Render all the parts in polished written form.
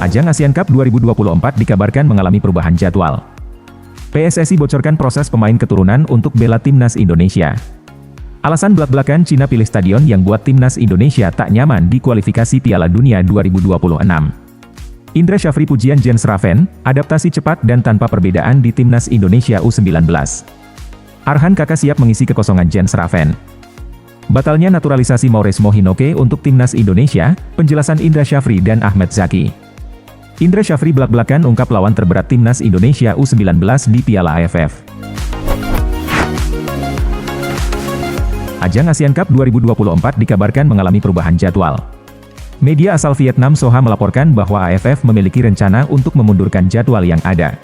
Ajang ASEAN Cup 2024 dikabarkan mengalami perubahan jadwal. PSSI bocorkan proses pemain keturunan untuk bela timnas Indonesia. Alasan belak-belakan Cina pilih stadion yang buat timnas Indonesia tak nyaman di kualifikasi Piala Dunia 2026. Indra Syafri pujian Jens Raven, adaptasi cepat dan tanpa perbedaan di timnas Indonesia U19. Arhan Kakak siap mengisi kekosongan Jens Raven. Batalnya naturalisasi Mauresmo Hinoke untuk timnas Indonesia, penjelasan Indra Syafri dan Ahmed Zaki. Indra Syafri belak-belakan ungkap lawan terberat timnas Indonesia U19 di Piala AFF. Ajang ASEAN Cup 2024 dikabarkan mengalami perubahan jadwal. Media asal Vietnam Soha melaporkan bahwa AFF memiliki rencana untuk memundurkan jadwal yang ada.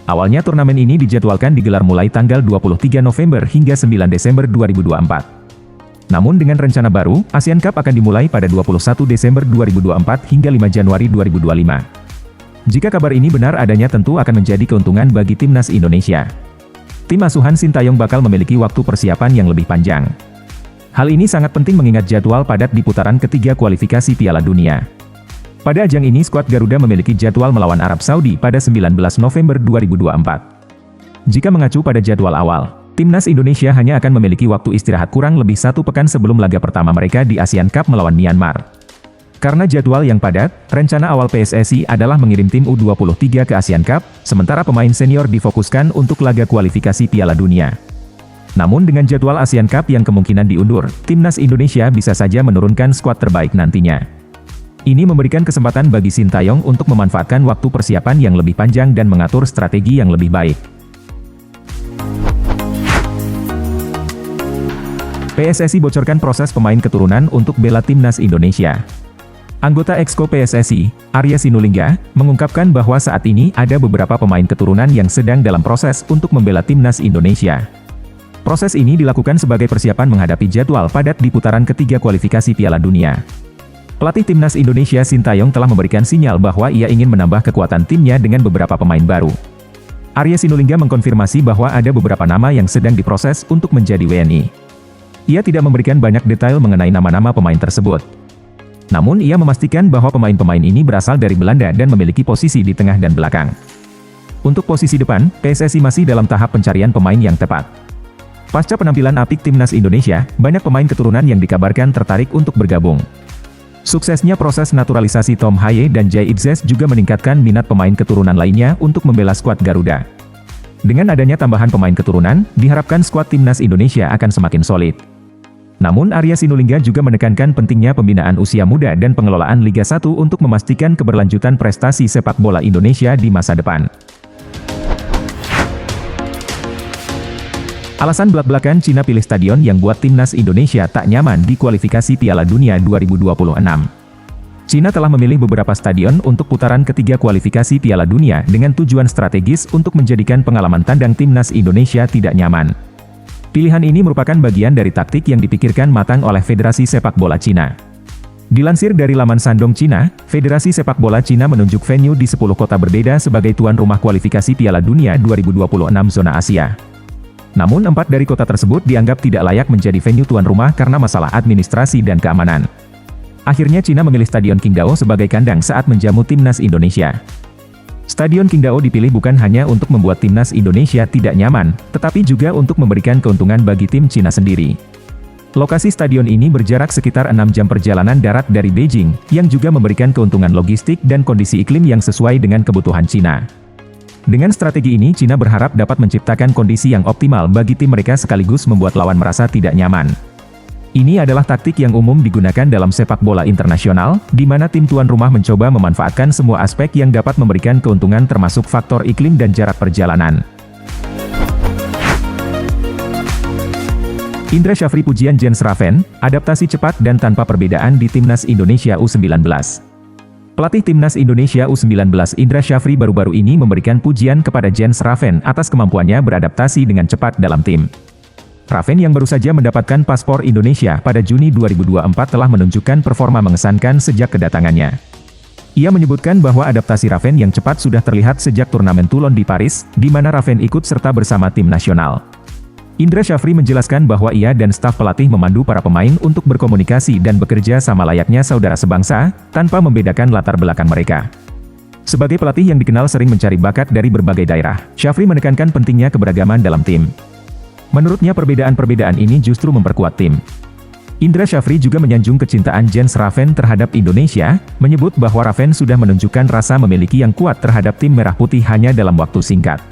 Awalnya turnamen ini dijadwalkan digelar mulai tanggal 23 November hingga 9 Desember 2024. Namun dengan rencana baru, ASEAN Cup akan dimulai pada 21 Desember 2024 hingga 5 Januari 2025. Jika kabar ini benar adanya tentu akan menjadi keuntungan bagi timnas Indonesia. Tim asuhan Sintayong bakal memiliki waktu persiapan yang lebih panjang. Hal ini sangat penting mengingat jadwal padat di putaran ketiga kualifikasi Piala Dunia. Pada ajang ini skuad Garuda memiliki jadwal melawan Arab Saudi pada 19 November 2024. Jika mengacu pada jadwal awal, timnas Indonesia hanya akan memiliki waktu istirahat kurang lebih 1 pekan sebelum laga pertama mereka di ASEAN Cup melawan Myanmar. Karena jadwal yang padat, rencana awal PSSI adalah mengirim tim U23 ke ASEAN Cup, sementara pemain senior difokuskan untuk laga kualifikasi Piala Dunia. Namun dengan jadwal ASEAN Cup yang kemungkinan diundur, timnas Indonesia bisa saja menurunkan skuad terbaik nantinya. Ini memberikan kesempatan bagi Sintayong untuk memanfaatkan waktu persiapan yang lebih panjang dan mengatur strategi yang lebih baik. PSSI bocorkan proses pemain keturunan untuk bela timnas Indonesia. Anggota Exco PSSI, Arya Sinulinga, mengungkapkan bahwa saat ini ada beberapa pemain keturunan yang sedang dalam proses untuk membela timnas Indonesia. Proses ini dilakukan sebagai persiapan menghadapi jadwal padat di putaran ketiga kualifikasi Piala Dunia. Pelatih timnas Indonesia Sintayong telah memberikan sinyal bahwa ia ingin menambah kekuatan timnya dengan beberapa pemain baru. Arya Sinulinga mengkonfirmasi bahwa ada beberapa nama yang sedang diproses untuk menjadi WNI. Ia tidak memberikan banyak detail mengenai nama-nama pemain tersebut. Namun ia memastikan bahwa pemain-pemain ini berasal dari Belanda dan memiliki posisi di tengah dan belakang. Untuk posisi depan, PSSI masih dalam tahap pencarian pemain yang tepat. Pasca penampilan apik timnas Indonesia, banyak pemain keturunan yang dikabarkan tertarik untuk bergabung. Suksesnya proses naturalisasi Tom Haye dan Jay Idzes juga meningkatkan minat pemain keturunan lainnya untuk membela skuad Garuda. Dengan adanya tambahan pemain keturunan, diharapkan skuad timnas Indonesia akan semakin solid. Namun Arya Sinulinga juga menekankan pentingnya pembinaan usia muda dan pengelolaan Liga 1 untuk memastikan keberlanjutan prestasi sepak bola Indonesia di masa depan. Alasan belak-belakan Cina pilih stadion yang buat timnas Indonesia tak nyaman di kualifikasi Piala Dunia 2026. Cina telah memilih beberapa stadion untuk putaran ketiga kualifikasi Piala Dunia dengan tujuan strategis untuk menjadikan pengalaman tandang timnas Indonesia tidak nyaman. Pilihan ini merupakan bagian dari taktik yang dipikirkan matang oleh Federasi Sepak Bola Cina. Dilansir dari laman Shandong Cina, Federasi Sepak Bola Cina menunjuk venue di 10 kota berbeda sebagai tuan rumah kualifikasi Piala Dunia 2026 zona Asia. Namun 4 dari kota tersebut dianggap tidak layak menjadi venue tuan rumah karena masalah administrasi dan keamanan. Akhirnya Cina memilih Stadion Qingdao sebagai kandang saat menjamu timnas Indonesia. Stadion Qingdao dipilih bukan hanya untuk membuat timnas Indonesia tidak nyaman, tetapi juga untuk memberikan keuntungan bagi tim Cina sendiri. Lokasi stadion ini berjarak sekitar 6 jam perjalanan darat dari Beijing, yang juga memberikan keuntungan logistik dan kondisi iklim yang sesuai dengan kebutuhan Cina. Dengan strategi ini Cina berharap dapat menciptakan kondisi yang optimal bagi tim mereka sekaligus membuat lawan merasa tidak nyaman. Ini adalah taktik yang umum digunakan dalam sepak bola internasional, di mana tim tuan rumah mencoba memanfaatkan semua aspek yang dapat memberikan keuntungan termasuk faktor iklim dan jarak perjalanan. Indra Syafri pujian Jens Raven, adaptasi cepat dan tanpa perbedaan di timnas Indonesia U19. Pelatih timnas Indonesia U19 Indra Syafri baru-baru ini memberikan pujian kepada Jens Raven atas kemampuannya beradaptasi dengan cepat dalam tim. Raven yang baru saja mendapatkan paspor Indonesia pada Juni 2024 telah menunjukkan performa mengesankan sejak kedatangannya. Ia menyebutkan bahwa adaptasi Raven yang cepat sudah terlihat sejak turnamen Toulon di Paris, di mana Raven ikut serta bersama tim nasional. Indra Syafri menjelaskan bahwa ia dan staf pelatih memandu para pemain untuk berkomunikasi dan bekerja sama layaknya saudara sebangsa, tanpa membedakan latar belakang mereka. Sebagai pelatih yang dikenal sering mencari bakat dari berbagai daerah, Syafri menekankan pentingnya keberagaman dalam tim. Menurutnya perbedaan-perbedaan ini justru memperkuat tim. Indra Syafri juga menyanjung kecintaan Jens Raven terhadap Indonesia, menyebut bahwa Raven sudah menunjukkan rasa memiliki yang kuat terhadap tim Merah Putih hanya dalam waktu singkat.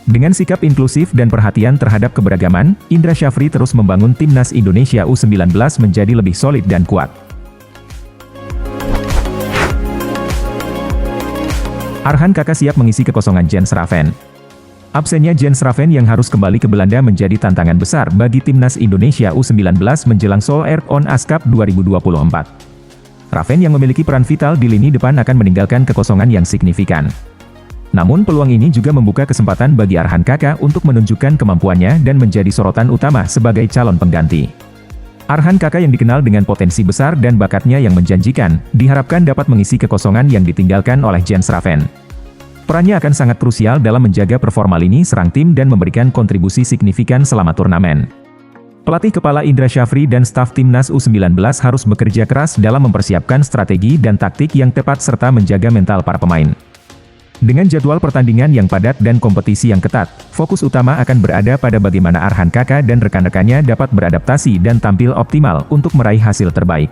Dengan sikap inklusif dan perhatian terhadap keberagaman, Indra Syafri terus membangun timnas Indonesia U19 menjadi lebih solid dan kuat. Arhan Kakak siap mengisi kekosongan Jens Raven. Absennya Jens Raven yang harus kembali ke Belanda menjadi tantangan besar bagi timnas Indonesia U19 menjelang Seoul Air On Ice Cup 2024. Raven yang memiliki peran vital di lini depan akan meninggalkan kekosongan yang signifikan. Namun peluang ini juga membuka kesempatan bagi Arhan Kakak untuk menunjukkan kemampuannya dan menjadi sorotan utama sebagai calon pengganti. Arhan Kakak yang dikenal dengan potensi besar dan bakatnya yang menjanjikan, diharapkan dapat mengisi kekosongan yang ditinggalkan oleh Jens Raven. Perannya akan sangat krusial dalam menjaga performa lini serang tim dan memberikan kontribusi signifikan selama turnamen. Pelatih kepala Indra Syafri dan staf timnas U19 harus bekerja keras dalam mempersiapkan strategi dan taktik yang tepat serta menjaga mental para pemain. Dengan jadwal pertandingan yang padat dan kompetisi yang ketat, fokus utama akan berada pada bagaimana Arhan Kakak dan rekan-rekannya dapat beradaptasi dan tampil optimal untuk meraih hasil terbaik.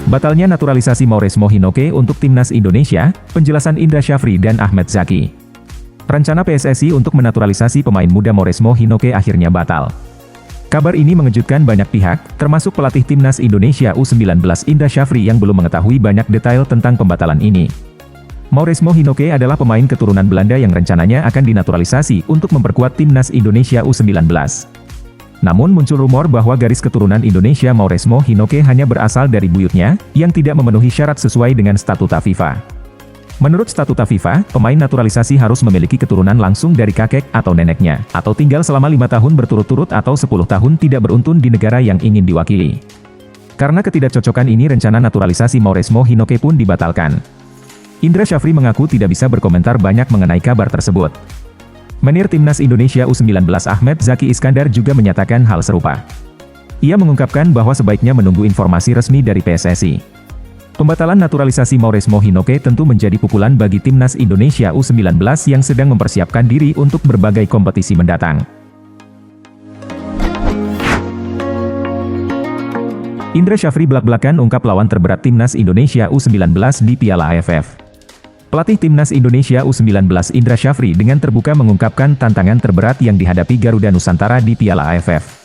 Batalnya naturalisasi Mauresmo Hinoke untuk timnas Indonesia, penjelasan Indra Syafri dan Ahmed Zaki. Rencana PSSI untuk menaturalisasi pemain muda Mauresmo Hinoke akhirnya batal. Kabar ini mengejutkan banyak pihak, termasuk pelatih timnas Indonesia U19 Indra Syafri yang belum mengetahui banyak detail tentang pembatalan ini. Mauresmo Hinoke adalah pemain keturunan Belanda yang rencananya akan dinaturalisasi untuk memperkuat timnas Indonesia U19. Namun muncul rumor bahwa garis keturunan Indonesia Mauresmo Hinoke hanya berasal dari buyutnya, yang tidak memenuhi syarat sesuai dengan statuta FIFA. Menurut statuta FIFA, pemain naturalisasi harus memiliki keturunan langsung dari kakek atau neneknya, atau tinggal selama 5 tahun berturut-turut atau 10 tahun tidak beruntun di negara yang ingin diwakili. Karena ketidakcocokan ini rencana naturalisasi Mauresmo Hinoke pun dibatalkan. Indra Syafri mengaku tidak bisa berkomentar banyak mengenai kabar tersebut. Menir timnas Indonesia U19 Ahmed Zaki Iskandar juga menyatakan hal serupa. Ia mengungkapkan bahwa sebaiknya menunggu informasi resmi dari PSSI. Pembatalan naturalisasi Mauresmo Hinoke tentu menjadi pukulan bagi timnas Indonesia U19 yang sedang mempersiapkan diri untuk berbagai kompetisi mendatang. Indra Syafri belak-belakan ungkap lawan terberat timnas Indonesia U19 di Piala AFF. Pelatih timnas Indonesia U19 Indra Syafri dengan terbuka mengungkapkan tantangan terberat yang dihadapi Garuda Nusantara di Piala AFF.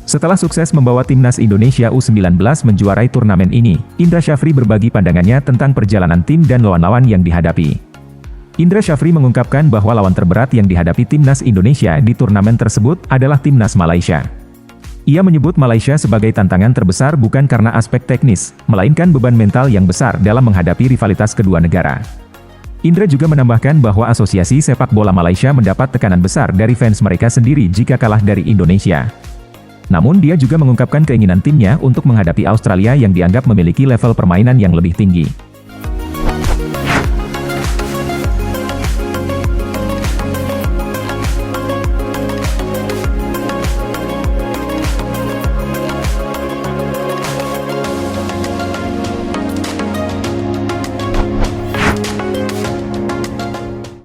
Setelah sukses membawa timnas Indonesia U19 menjuarai turnamen ini, Indra Syafri berbagi pandangannya tentang perjalanan tim dan lawan-lawan yang dihadapi. Indra Syafri mengungkapkan bahwa lawan terberat yang dihadapi timnas Indonesia di turnamen tersebut adalah timnas Malaysia. Ia menyebut Malaysia sebagai tantangan terbesar bukan karena aspek teknis, melainkan beban mental yang besar dalam menghadapi rivalitas kedua negara. Indra juga menambahkan bahwa Asosiasi Sepak Bola Malaysia mendapat tekanan besar dari fans mereka sendiri jika kalah dari Indonesia. Namun dia juga mengungkapkan keinginan timnya untuk menghadapi Australia yang dianggap memiliki level permainan yang lebih tinggi.